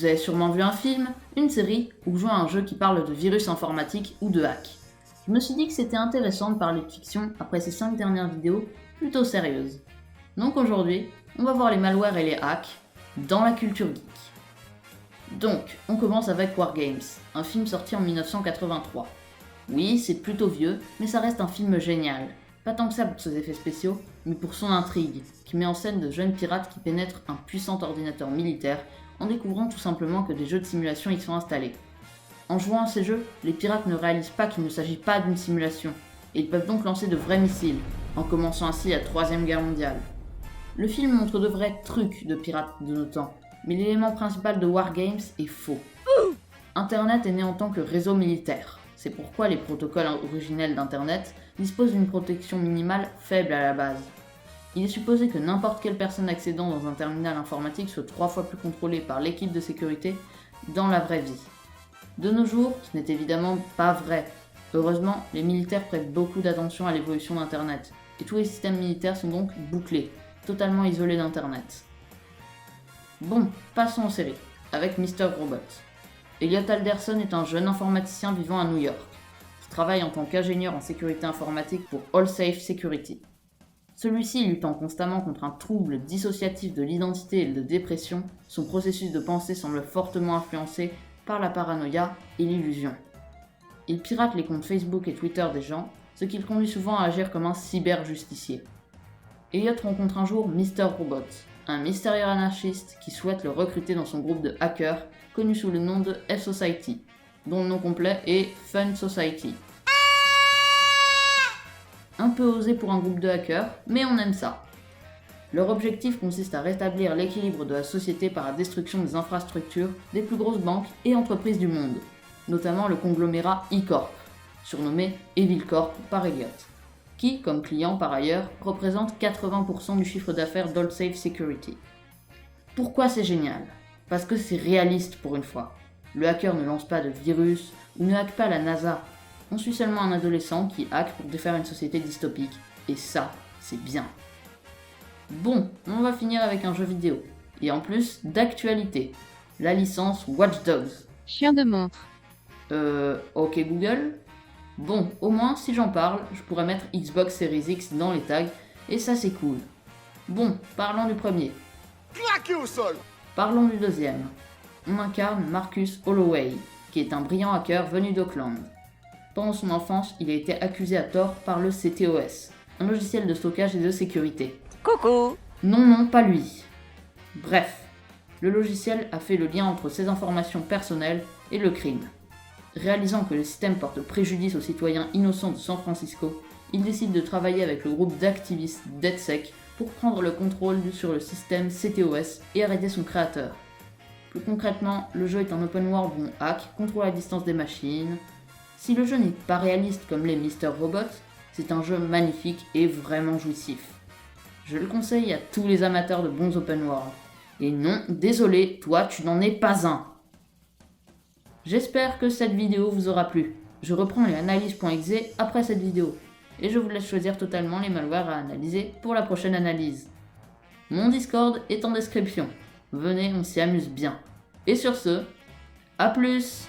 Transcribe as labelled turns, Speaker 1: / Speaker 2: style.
Speaker 1: Vous avez sûrement vu un film, une série ou joué à un jeu qui parle de virus informatiques ou de hack. Je me suis dit que c'était intéressant de parler de fiction après ces 5 dernières vidéos plutôt sérieuses. Donc aujourd'hui, on va voir les malwares et les hacks dans la culture geek. Donc, on commence avec Wargames, un film sorti en 1983. Oui, c'est plutôt vieux, mais ça reste un film génial. Pas tant que ça pour ses effets spéciaux, mais pour son intrigue, qui met en scène de jeunes pirates qui pénètrent un puissant ordinateur militaire en découvrant tout simplement que des jeux de simulation y sont installés. En jouant à ces jeux, les pirates ne réalisent pas qu'il ne s'agit pas d'une simulation, et ils peuvent donc lancer de vrais missiles, en commençant ainsi la Troisième Guerre mondiale. Le film montre de vrais trucs de pirates de nos temps, mais l'élément principal de Wargames est faux. Internet est né en tant que réseau militaire. C'est pourquoi les protocoles originels d'Internet disposent d'une protection minimale faible à la base. Il est supposé que n'importe quelle personne accédant dans un terminal informatique soit 3 fois plus contrôlée par l'équipe de sécurité dans la vraie vie. De nos jours, ce n'est évidemment pas vrai. Heureusement, les militaires prêtent beaucoup d'attention à l'évolution d'Internet, et tous les systèmes militaires sont donc bouclés, totalement isolés d'Internet. Bon, passons aux séries, avec Mr. Robot. Elliot Alderson est un jeune informaticien vivant à New York, qui travaille en tant qu'ingénieur en sécurité informatique pour AllSafe Security. Celui-ci luttant constamment contre un trouble dissociatif de l'identité et de dépression, son processus de pensée semble fortement influencé par la paranoïa et l'illusion. Il pirate les comptes Facebook et Twitter des gens, ce qui le conduit souvent à agir comme un cyber-justicier. Elliot rencontre un jour Mr. Robot, un mystérieux anarchiste qui souhaite le recruter dans son groupe de hackers, connu sous le nom de F-Society, dont le nom complet est Fun Society. Un peu osé pour un groupe de hackers, mais on aime ça. Leur objectif consiste à rétablir l'équilibre de la société par la destruction des infrastructures des plus grosses banques et entreprises du monde, notamment le conglomérat E-Corp, surnommé Evil Corp par Elliot, qui, comme client par ailleurs, représente 80% du chiffre d'affaires d'AllSafe Security. Pourquoi c'est génial ? Parce que c'est réaliste pour une fois. Le hacker ne lance pas de virus ou ne hack pas la NASA. On suit seulement un adolescent qui hack pour défaire une société dystopique, et ça, c'est bien. Bon, on va finir avec un jeu vidéo, et en plus d'actualité, la licence Watch Dogs.
Speaker 2: Chien de montre.
Speaker 1: Ok Google. Bon, au moins si j'en parle, je pourrais mettre Xbox Series X dans les tags, et ça c'est cool. Bon, parlons du premier.
Speaker 3: Claqué au sol.
Speaker 1: Parlons du deuxième. On incarne Marcus Holloway, qui est un brillant hacker venu d'Auckland. Pendant son enfance, il a été accusé à tort par le CTOS, un logiciel de stockage et de sécurité.
Speaker 2: Coucou.
Speaker 1: Non, pas lui. Bref, le logiciel a fait le lien entre ses informations personnelles et le crime. Réalisant que le système porte préjudice aux citoyens innocents de San Francisco, il décide de travailler avec le groupe d'activistes DeadSec pour prendre le contrôle sur le système CTOS et arrêter son créateur. Plus concrètement, le jeu est un open world où on hack, contrôle la distance des machines. Si le jeu n'est pas réaliste comme les Mr. Robot, c'est un jeu magnifique et vraiment jouissif. Je le conseille à tous les amateurs de bons open world. Et non, désolé, toi tu n'en es pas un. J'espère que cette vidéo vous aura plu. Je reprends les analyses.exe après cette vidéo. Et je vous laisse choisir totalement les malwares à analyser pour la prochaine analyse. Mon Discord est en description. Venez, on s'y amuse bien. Et sur ce, à plus!